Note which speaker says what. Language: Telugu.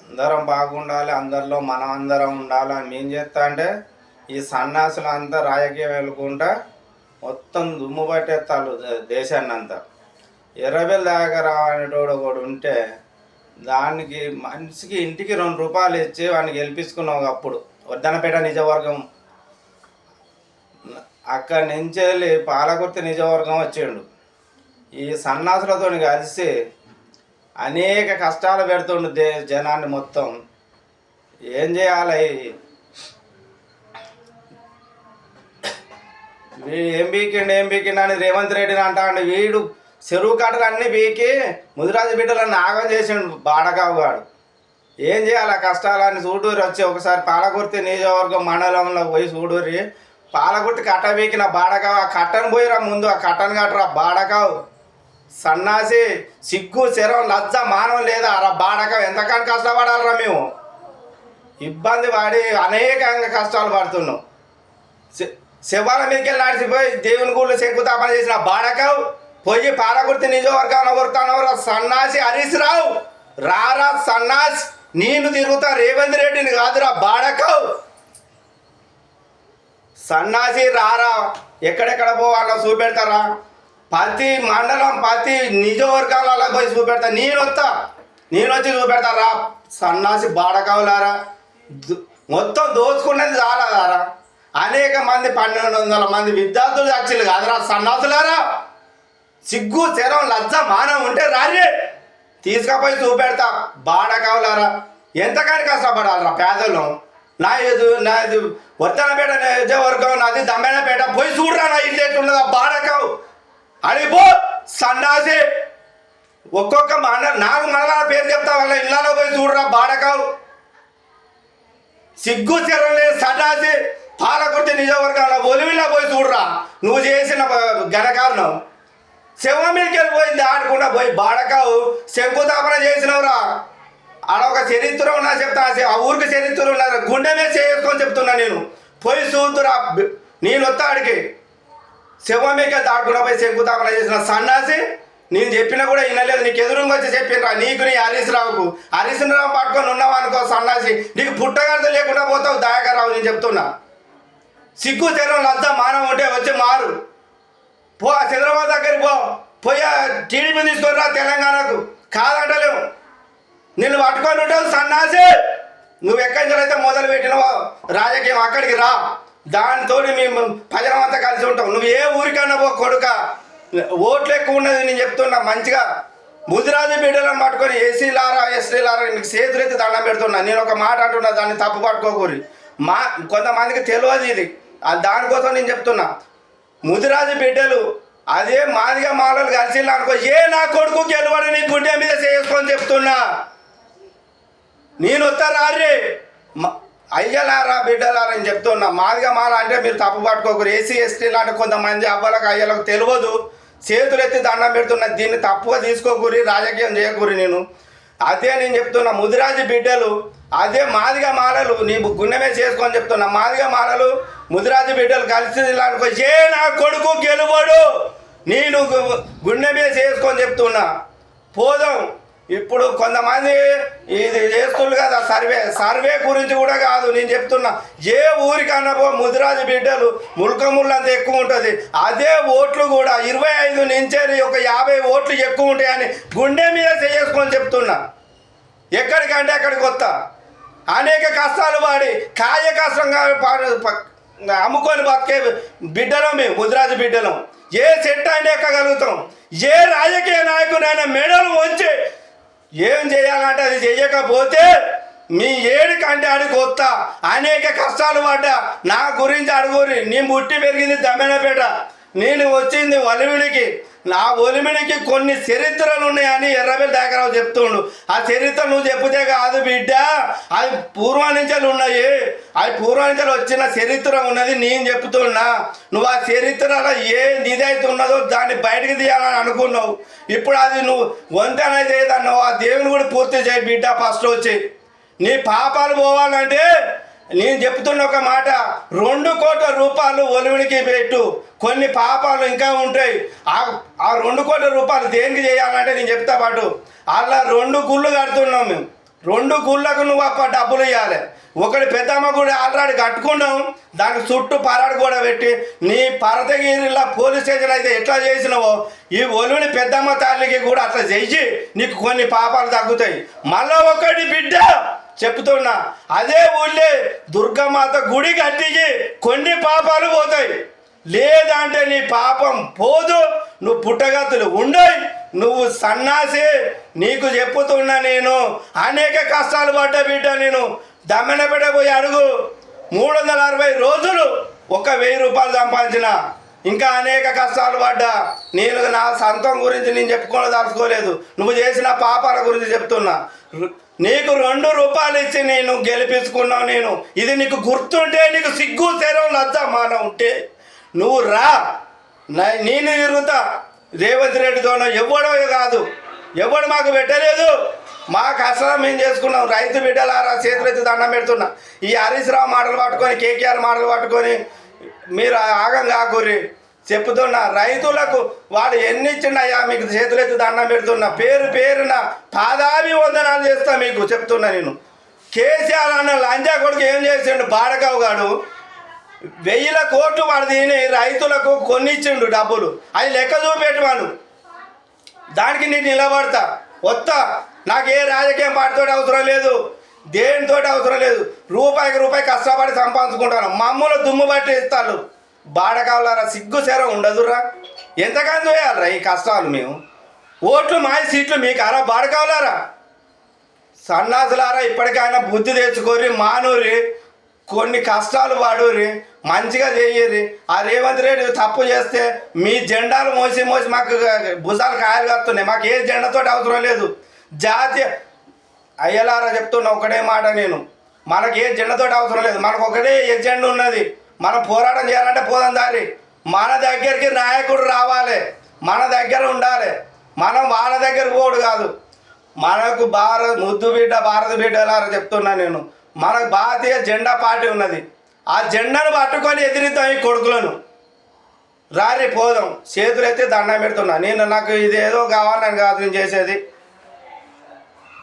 Speaker 1: అందరం బాగుండాలి, అందరిలో మనం అందరం ఉండాలి అని మేము చేస్తా అంటే ఈ సన్నాసులు అంతా రాజకీయం వెళ్ళుకుంటా మొత్తం దుమ్ము పట్టేస్తాడు దేశాన్ని అంతా. ఎర్రబెల్ దాగరావు అనేటోడు ఒకడు ఉంటే దానికి మనిషికి ఇంటికి ₹2 ఇచ్చి వాడిని గెలిపించుకున్నావు. అప్పుడు వర్ధనపేట నిజవర్గం అక్కడి నుంచి వెళ్ళి పాలకుర్తి నిజవర్గం వచ్చిండు. ఈ సన్నాసులతో కలిసి అనేక కష్టాలు పెడుతుండు జనాన్ని మొత్తం. ఏం చేయాలి? వీడు ఏం బీకిండు అని రేవంత్ రెడ్డిని అంటాడు. వీడు చెరువు కట్టలు అన్నీ బీకి ముదిరాజు బిడ్డలను నాగం చేసిండు బాడకావు గాడు. ఏం చేయాలి? ఆ కష్టాలన్నీ చూడూరి వచ్చి ఒకసారి పాలకుర్తి నియోజకవర్గం మండలంలో పోయి చూడూరి. పాలకుర్తి కట్ట బీకిన బాడకావు, ఆ కట్టను పోయిరా ముందు, ఆ కట్టను కట్టరా బాడకావు. సన్నాసి సిగ్గు శరం లజ్జ మానవం లేదా? అలా బాడకావు ఎంతకని కష్టపడాలరా మేము? ఇబ్బంది పడి అనేకంగా కష్టాలు పడుతున్నాం. శవాల మీదకి వెళ్ళి నడిచిపోయి దేవుని గుళ్ళు శంకుతాపన చేసిన బాడకావు పోయి పాలకుర్తి నియోజకవర్గంలో కొడతానవరా సన్నాసి హరీష్ రావు. రారా సన్నాసి, నేను తిరుగుతా రేవంత్ రెడ్డిని కాదురా బాడకావు. సన్నాసి రారా, ఎక్కడెక్కడ పోవాలో చూపెడతారా? ప్రతి మండలం ప్రతి నియోజకవర్గాలలో పోయి చూపెడతా. నేను వచ్చి చూపెడతారా సన్నాసి బాడకావులారా. మొత్తం దోచుకున్నది చాలదారా. అనేక మంది 1200 మంది విద్యార్థులు చచ్చిలు కాదురా సన్నాసులారా. సిగ్గు శరం లజ్జ మానం ఉంటే రారే, తీసుకపోయి చూపెడతా బాడకావులారా. ఎంతకని కష్టపడాలరా పేదలు? నాది వర్ధనపేట నియోజకవర్గం, నాది దమ్మెనపేట. పోయి చూడరా నా ఇల్లు ఎట్లున్నదా బాడకావు. అడిపో సన్నాసి. ఒక్కొక్క నాలుగు మండలాల పేరు చెప్తా, వాళ్ళ ఇళ్ళలో పోయి చూడరా బాడకావు. సిగ్గు శరం లేదు సన్నాసి. పాలకుర్తి నియోజకవర్గంలో ఒలివిలో పోయి చూడరా నువ్వు చేసిన ఘనకారణం. శవం మీదకి వెళ్ళిపోయింది ఆడకుండా పోయి బాడకావు. శంకుతాపన చేసినవురా. ఆడ ఒక చరిత్ర ఉన్నా చెప్తా, ఆ ఊరికి చరిత్ర ఉన్నారు. గుండె మీద చేసుకొని చెప్తున్నా నేను. పోయి చూతురా, నేను వస్తా ఆడికి. శవం మీదకి ఆడకుండా పోయి శంకుతాపన చేసిన సన్నాసి. నేను చెప్పినా కూడా వినలేదు. నీకు ఎదురుగా వచ్చి చెప్పినరా నీకు, నీ హరీష్ రావుకు. హరీష్ రావు పట్టుకొని ఉన్నావు అనుకో సన్నాసి, నీకు పుట్టగడత లేకుండా పోతావు దయాకర్ రావు. నేను చెప్తున్నా, సిగ్గు శరం లజ్జ మానం ఉంటే వచ్చి మారు. పో చంద్రబాబు దగ్గరికి పోయి టీడీపీ తీసుకొని రా తెలంగాణకు. కాదంటలేవు, నిన్ను పట్టుకొని ఉంటావు సన్నాసి. నువ్వు ఎక్కడి నుంచి అయితే మొదలు పెట్టినవో రాజకీయం అక్కడికి రా. దానితో మేము ప్రజలం అంతా కలిసి ఉంటాం. నువ్వు ఏ ఊరికన్నా పో కొడుక. ఓట్లు ఎక్కువ ఉన్నది నేను చెప్తున్నా. మంచిగా ముదిరాజు బిడ్డలను పట్టుకొని ఎస్సీలారా ఎస్టీలారా మీకు చేతులు ఎత్తి దండం పెడుతున్నా. నేను ఒక మాట అంటున్నా, దాన్ని తప్పు పట్టుకోకూరి. కొంతమందికి తెలియదు ఇది. దానికోసం నేను చెప్తున్నా, ముదిరాజు బిడ్డలు అదే మాదిగా మాలలు కలిసిల్లా అనుకో, నా కొడుకు గెలవడు నీ గుండె మీద చేసుకొని చెప్తున్నా. నేను వస్తారారే అయ్యలారా బిడ్డలారా అని చెప్తున్నా. మాదిగా మాల అంటే మీరు తప్పు పట్టుకోకూరు. ఎస్సీ ఎస్టీలు అంటే కొంతమంది అవ్వలకు అయ్యలకు తెలియదు. చేతులు ఎత్తి దండం పెడుతున్నా. దీన్ని తప్పుగా తీసుకోకూరి, రాజకీయం చేయకూరి. అదే నేను చెప్తున్నా, ముదిరాజు బిడ్డలు అదే మాదిగా మాలలు నీ గుండె మీద చేసుకొని చెప్తున్నా. మాదిగా మాలలు ముదిరాజు బిడ్డలు కలిసి అనుకో, నా కొడుకు గెలువడు నేను గుండె మీద చేసుకొని చెప్తున్నా. పోదాం. ఇప్పుడు కొంతమంది ఇది చేస్తున్నారు కదా సర్వే గురించి కూడా కాదు నేను చెప్తున్నా. ఏ ఊరికన్నా ముదిరాజు బిడ్డలు ముల్కముళ్ళు అంత ఎక్కువ ఉంటుంది. అదే ఓట్లు కూడా 25 నుంచి ఒక 50 ఓట్లు ఎక్కువ ఉంటాయని గుండె మీద చేసుకొని చెప్తున్నా. ఎక్కడికంటే అక్కడికి వస్తా. అనేక కష్టాలు పడి కాయ కష్టంగా అమ్ముకొని బతికే బిడ్డలం మేము ముదిరాజు బిడ్డలం. ఏ చెట్టు అయినా ఎక్కగలుగుతాం. ఏ రాజకీయ నాయకుడైనా మెడలు వంచి ఏం చేయాలంటే అది చెయ్యకపోతే మీ ఏడికంటే అడిగి వస్తా. అనేక కష్టాలు పడ్డా. నా గురించి అడుగురి. నేను పుట్టి పెరిగింది దమ్మెనపేట. నేను వచ్చింది ఒలిమిడికి. నా ఒలిమిడికి కొన్ని చరిత్రలు ఉన్నాయని ఎర్రబెల్లి దాకరావు చెప్తుండు. ఆ చరిత్ర నువ్వు చెప్తే కాదు బిడ్డ, అది పూర్వం నుంచి ఉన్నాయి. అది పూర్వం నుంచి వచ్చిన చరిత్ర ఉన్నది నేను చెప్తున్నా. నువ్వు ఆ చరిత్రలో ఏ నిదైతే ఉన్నదో దాన్ని బయటకు తీయాలని అనుకున్నావు. ఇప్పుడు అది నువ్వు వంతెన చేయదన్నావు. ఆ దేవుని కూడా పూర్తి చేయి బిడ్డ. ఫస్ట్ వచ్చి నీ పాపాలు పోవాలంటే నేను చెప్తున్న ఒక మాట, 2 కోట్ల రూపాయలు ఒలివిడికి పెట్టు. కొన్ని పాపాలు ఇంకా ఉంటాయి. ఆ 2 కోట్ల రూపాయలు దేనికి చేయాలంటే నేను చెప్తా పాటు. అలా 2 గుళ్ళు కడుతున్నాం మేము. 2 గుళ్ళకు నువ్వు డబ్బులు ఇవ్వాలి. ఒకటి పెద్దమ్మ గుడి ఆల్రెడీ కట్టుకున్నాం, దానికి చుట్టూ పరాడు కూడా పెట్టి నీ పరతగిరిలో పోలీస్ స్టేషన్ అయితే ఎట్లా చేసినావో ఈ ఒలుని పెద్దమ్మ తల్లికి కూడా అట్లా చెయ్యి, నీకు కొన్ని పాపాలు తగ్గుతాయి. మళ్ళా ఒకటి బిడ్డ చెప్తున్నా, అదే ఊళ్ళే దుర్గమాత గుడి కట్టికి కొన్ని పాపాలు పోతాయి. లేదంటే నీ పాపం పోదు, నువ్వు పుట్టగతులు ఉండయి, నువ్వు సన్నాసి. నీకు చెప్పుతున్నా, నేను అనేక కష్టాలు పడ్డా బిడ్డ. నేను దమ్మెనపేట పోయి అడుగు, 360 రోజులు 1000 రూపాయలు సంపాదించిన, ఇంకా అనేక కష్టాలు పడ్డా. నేను నా సొంతం గురించి నేను చెప్పుకోదలుచుకోలేదు, నువ్వు చేసిన పాపాల గురించి చెప్తున్నా. నీకు 2 రూపాయలు ఇచ్చి నేను గెలిపించుకున్నావు. నేను ఇది నీకు గుర్తుంటే, నీకు సిగ్గు శరం లజ్జ మాన ఉంటే నువ్వు రా, నేను తిరుగుతా. రేవంత్ రెడ్డితోనో ఎవడో కాదు, ఎవడు మాకు పెట్టలేదు. మా కష్టం మేము చేసుకున్నాం. రైతు బిడ్డలారా చేతులెత్తి దండం పెడుతున్నా. ఈ హరీష్ రావు మాటలు పట్టుకొని, కేకేఆర్ మాటలు పట్టుకొని మీరు ఆగం కాకుర్రి. చెప్తున్నా, రైతులకు వాడు ఎన్ని ఇచ్చిండయ్యా మీకు చేతులెత్తి దండం పెడుతున్నా. పేరున పాదాభి వందనాలు చేస్తా మీకు చెప్తున్నా. నేను కేసీఆర్ అన్న లంజా కొడుకు ఏం చేసిండు, బాడకావు గాడు 1000 కోట్లు వాడు తిని రైతులకు కొన్నిచ్చిండు డబ్బులు. అది లెక్క చూపెట్టువాను, దానికి నేను నిలబడతా. వస్తా, నాకు ఏ రాజకీయం పార్టీతో అవసరం లేదు, దేనితో అవసరం లేదు. రూపాయి కష్టపడి సంపాదించుకుంటాను. మమ్మల్ని దుమ్ము బట్టి ఇస్తాను. బాడకావులారా సిగ్గు శరం ఉండదురా. ఎంతకాలం చేయాలరా ఈ కష్టాలు? మేము ఓట్లు మాయ సీట్లు మీకు అరా బాడకావులారా. సన్నాసులారా ఇప్పటికైనా బుద్ధి తెచ్చుకోరి, మానూరి, కొన్ని కష్టాలు పడుర్రి, మంచిగా చెయ్యరి. ఆ రేవంత్ రెడ్డి తప్పు చేస్తే మీ జెండాలు మోసి మాకు భుజాలు కాయలు కడుతున్నాయి. మాకు ఏ జెండాతో అవసరం లేదు. జాతీయ అయ్యలారా చెప్తున్నా ఒకటే మాట, నేను మనకి ఏ జెండాతో అవసరం లేదు. మనకు ఒకటే ఎజెండా ఉన్నది. మనం పోరాటం చేయాలంటే పోదాం దారి. మన దగ్గరికి నాయకుడు రావాలి, మన దగ్గర ఉండాలి. మనం వాళ్ళ దగ్గర పోడు కాదు. మనకు ముద్దు బిడ్డ భారత బిడ్డలారా చెప్తున్నా నేను, మనకు భారతీయ జెండా పార్టీ ఉన్నది. ఆ జెండాను పట్టుకొని ఎదిరిద్దాం ఈ కొడుకులను. రారి పోదాం. చేతులైతే దండం పెడుతున్నా. నాకు ఇదేదో కావాలని కాదు నేను చేసేది.